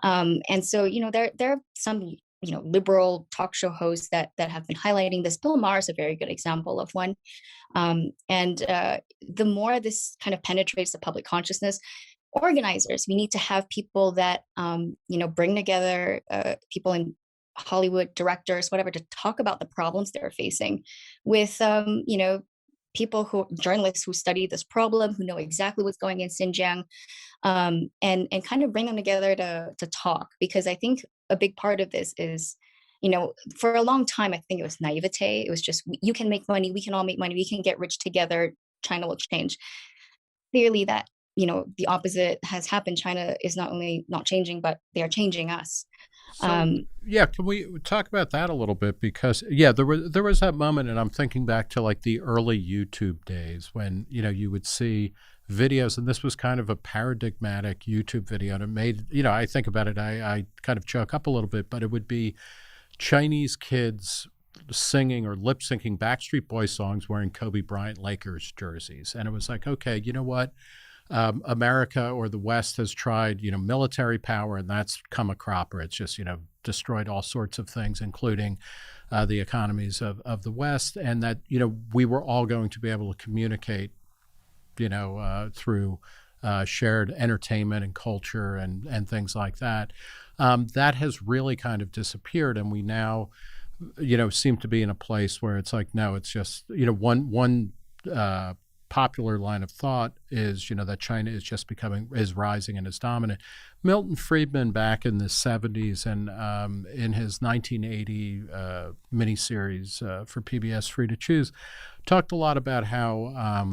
And so, there are some liberal talk show hosts that have been highlighting this. Bill Maher is a very good example of one. The more this kind of penetrates the public consciousness, organizers, we need to have people that, bring together people in Hollywood, directors, whatever, to talk about the problems they're facing with, journalists who study this problem, who know exactly what's going in Xinjiang, and kind of bring them together to talk. Because I think a big part of this is, for a long time, I think it was naivete. It was just, you can make money, we can all make money, we can get rich together, China will change. Clearly that, the opposite has happened. China is not only not changing, but they are changing us. So, can we talk about that a little bit? Because there was that moment, and I'm thinking back to like the early YouTube days when you would see videos, and this was kind of a paradigmatic YouTube video, and it made I think about it, I kind of choke up a little bit, but it would be Chinese kids singing or lip syncing Backstreet Boys songs wearing Kobe Bryant Lakers jerseys, and it was like, okay, you know what? America or the West has tried, military power, and that's come a cropper. It's just, destroyed all sorts of things, including the economies of the West, and that, we were all going to be able to communicate, through shared entertainment and culture and things like that. That has really kind of disappeared, and we now, seem to be in a place where it's like, no, it's just, one popular line of thought is, that China is just is rising and is dominant. Milton Friedman, back in the 70s, and in his 1980 miniseries for PBS Free to Choose, talked a lot about how,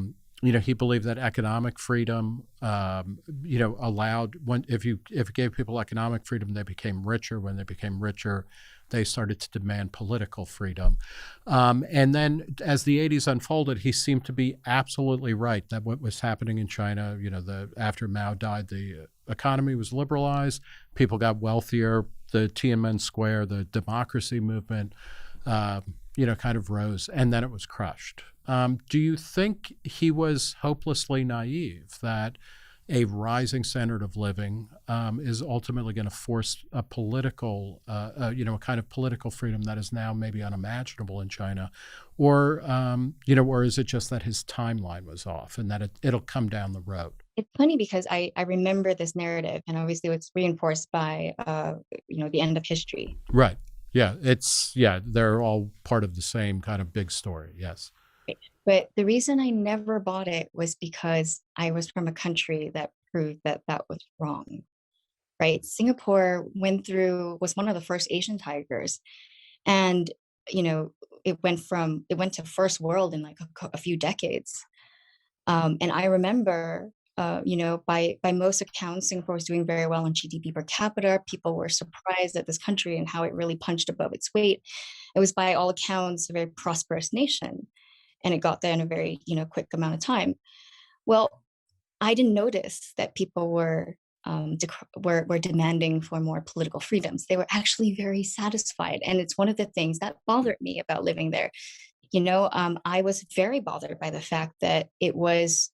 he believed that economic freedom, allowed, if you gave people economic freedom, they became richer. When they became richer, they started to demand political freedom. And then as the 80s unfolded, he seemed to be absolutely right that what was happening in China, after Mao died, the economy was liberalized, people got wealthier, the Tiananmen Square, the democracy movement, kind of rose, and then it was crushed. Do you think he was hopelessly naive that a rising standard of living is ultimately going to force a political, a kind of political freedom that is now maybe unimaginable in China, or is it just that his timeline was off and that it'll come down the road? It's funny because I remember this narrative, and obviously it's reinforced by the end of history. Right. Yeah. They're all part of the same kind of big story. Yes. But the reason I never bought it was because I was from a country that proved that that was wrong, right? Singapore was one of the first Asian tigers. And, it went to first world in like a few decades. And I remember, by most accounts, Singapore was doing very well on GDP per capita. People were surprised at this country and how it really punched above its weight. It was, by all accounts, a very prosperous nation. And it got there in a very, quick amount of time. Well, I didn't notice that people were demanding for more political freedoms. They were actually very satisfied, and it's one of the things that bothered me about living there. I was very bothered by the fact that it was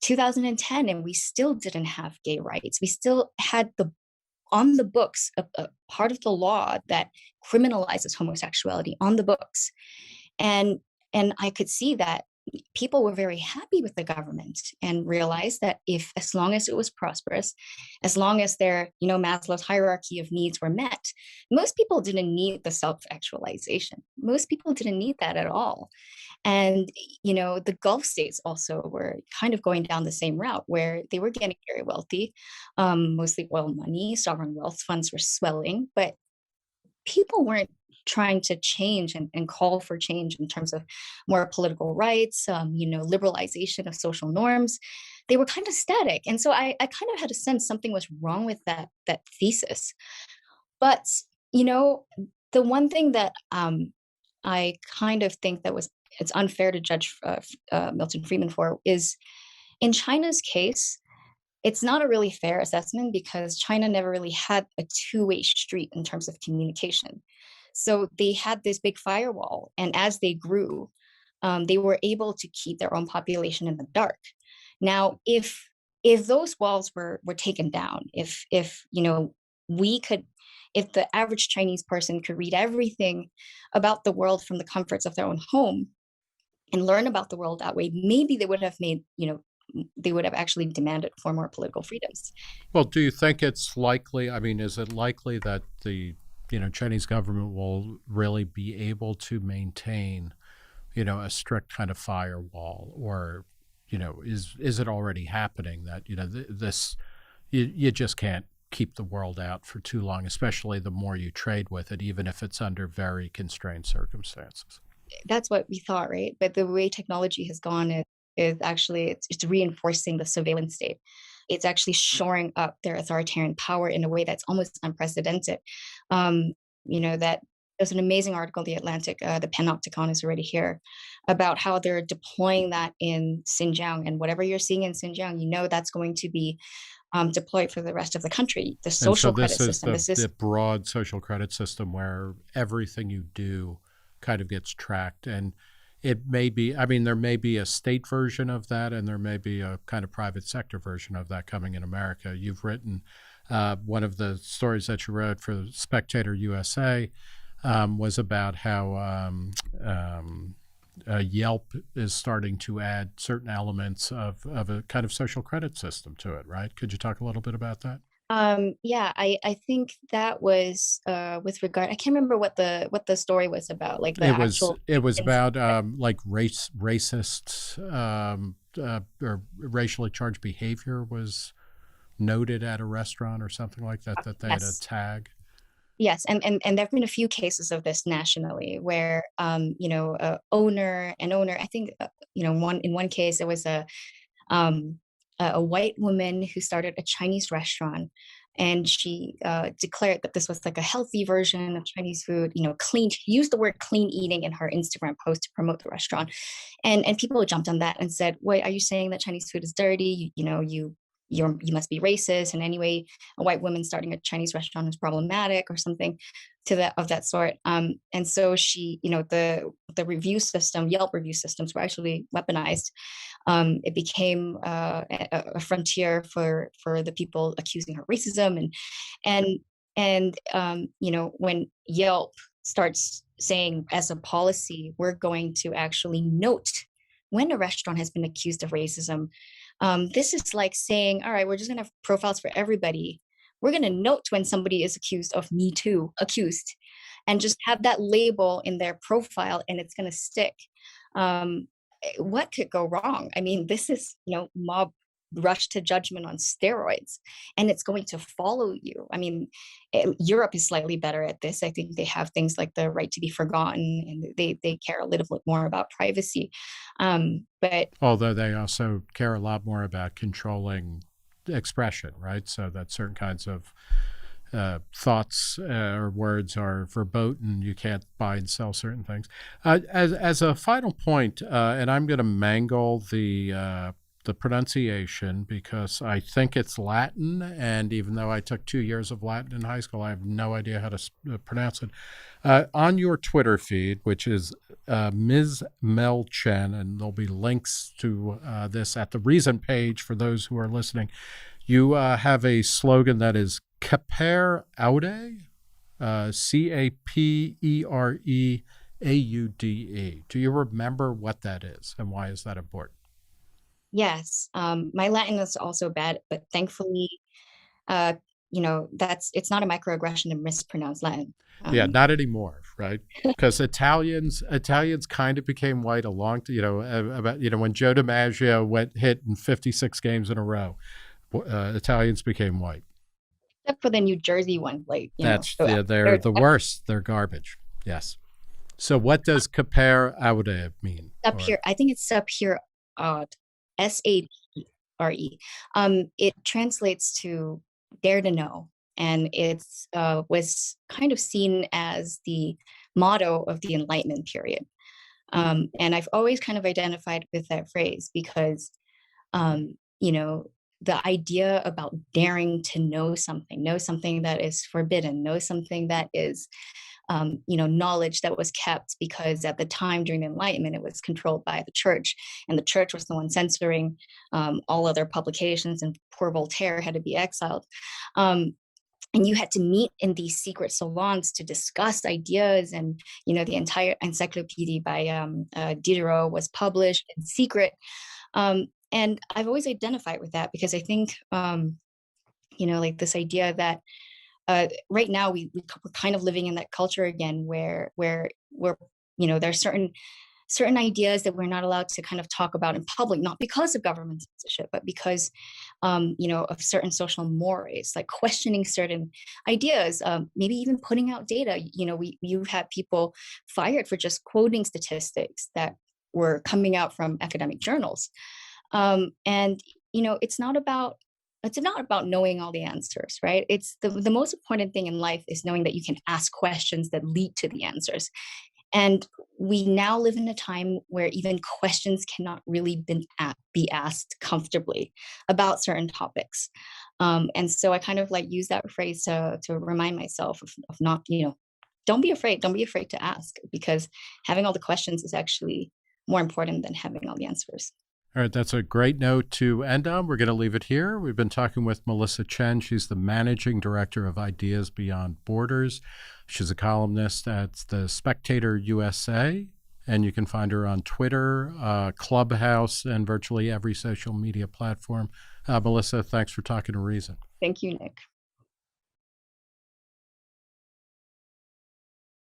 2010 and we still didn't have gay rights. We still had on the books a part of the law that criminalizes homosexuality on the books, and I could see that people were very happy with the government and realized that as long as it was prosperous, as long as their, Maslow's hierarchy of needs were met, most people didn't need the self-actualization. Most people didn't need that at all. And, the Gulf states also were kind of going down the same route where they were getting very wealthy, mostly oil money, sovereign wealth funds were swelling, but people weren't trying to change and call for change in terms of more political rights, liberalization of social norms. They were kind of static. And so I kind of had a sense something was wrong with that thesis. But, the one thing that I kind of think it's unfair to judge Milton Friedman for is, in China's case, it's not a really fair assessment because China never really had a two-way street in terms of communication. So they had this big firewall, and as they grew, they were able to keep their own population in the dark. Now, if those walls were taken down, if the average Chinese person could read everything about the world from the comforts of their own home and learn about the world that way, maybe they would have they would have actually demanded for more political freedoms. Well, do you think it's likely? I mean, is it likely that the Chinese government will really be able to maintain, a strict kind of firewall, or, is it already happening that, this, you just can't keep the world out for too long, especially the more you trade with it, even if it's under very constrained circumstances? That's what we thought, right? But the way technology has gone is actually, it's reinforcing the surveillance state. It's actually shoring up their authoritarian power in a way that's almost unprecedented. That there's an amazing article in The Atlantic, the Panopticon is already here, about how they're deploying that in Xinjiang. And whatever you're seeing in Xinjiang, that's going to be deployed for the rest of the country. The social credit system. This is the broad social credit system where everything you do kind of gets tracked. And it may be, there may be a state version of that, and there may be a kind of private sector version of that coming in America. You've written one of the stories that you wrote for Spectator USA was about how Yelp is starting to add certain elements of a kind of social credit system to it, right? Could you talk a little bit about that? Yeah, I think that was with regard. I can't remember what the story was about, like the actual It was about incident. like racist or racially charged behavior was noted at a restaurant or something like that, that they had a Yes. tag. Yes, and there have been a few cases of this nationally where an owner, I think one in one case there was um a white woman who started a Chinese restaurant, and she declared that this was like a healthy version of Chinese food, clean. She used the word clean eating in her Instagram post to promote the restaurant, and people jumped on that and said, "Wait, are you saying that Chinese food is dirty? You must be racist." And anyway, a white woman starting a Chinese restaurant is problematic or something to that of that sort. And so she, the review system, Yelp review systems were actually weaponized. It became a frontier for the people accusing her of racism, and when Yelp starts saying as a policy, we're going to actually note when a restaurant has been accused of racism. This is like saying, all right, we're just going to have profiles for everybody. We're going to note when somebody is accused of Me Too, accused, and just have that label in their profile, and it's going to stick. Um, what could go wrong? I mean, this is, mob rush to judgment on steroids, and it's going to follow you. I mean, Europe is slightly better at this. I think they have things like the right to be forgotten, and they care a little bit more about privacy. But Although they also care a lot more about controlling expression, right? So that certain kinds of thoughts or words are verboten. You can't buy and sell certain things. As a final point, and I'm going to mangle the pronunciation because I think it's Latin, and even though I took 2 years of Latin in high school, I have no idea how to pronounce it. On your Twitter feed, which is Ms. Mel Chen, and there'll be links to this at the Reason page for those who are listening, you have a slogan that is Capere Aude, CAPEREAUDE. Do you remember what that is, and why is that important? yes, my Latin is also bad, but thankfully, uh, it's not a microaggression to mispronounce Latin. Yeah, Um, not anymore, right? Because Italians kind of became white about when Joe DiMaggio went hit in 56 games in a row, Italians became white. except for the New Jersey one, like, They're they're the worst. They're garbage. Yes. So what does Capere Aude mean? up Or here. I think it's up here, SAPRE. It translates to dare to know, and it's was kind of seen as the motto of the Enlightenment period. And I've always kind of identified with that phrase because, um, you know, the idea about daring to know something that is forbidden, know something that is, knowledge that was kept because at the time during the Enlightenment, it was controlled by the church, and the church was the one censoring all other publications, and poor Voltaire had to be exiled. Um, and you had to meet in these secret salons to discuss ideas, and the entire encyclopedia by Diderot was published in secret. And I've always identified with that because I think like this idea that right now we're kind of living in that culture again where there's certain ideas that we're not allowed to kind of talk about in public, not because of government censorship, but because, of certain social mores, like questioning certain ideas, maybe even putting out data. You've had people fired for just quoting statistics that were coming out from academic journals. And, it's not about knowing all the answers, right? It's the most important thing in life is knowing that you can ask questions that lead to the answers. And we now live in a time where even questions cannot really be asked comfortably about certain topics. And so I kind of like use that phrase to remind myself of not, don't be afraid. Don't be afraid to ask, because having all the questions is actually more important than having all the answers. All right, that's a great note to end on. We're going to leave it here. We've been talking with Melissa Chen. She's the managing director of Ideas Beyond Borders. She's a columnist at the Spectator USA, and you can find her on Twitter, Clubhouse, and virtually every social media platform. Melissa, thanks for talking to Reason. Thank you, Nick.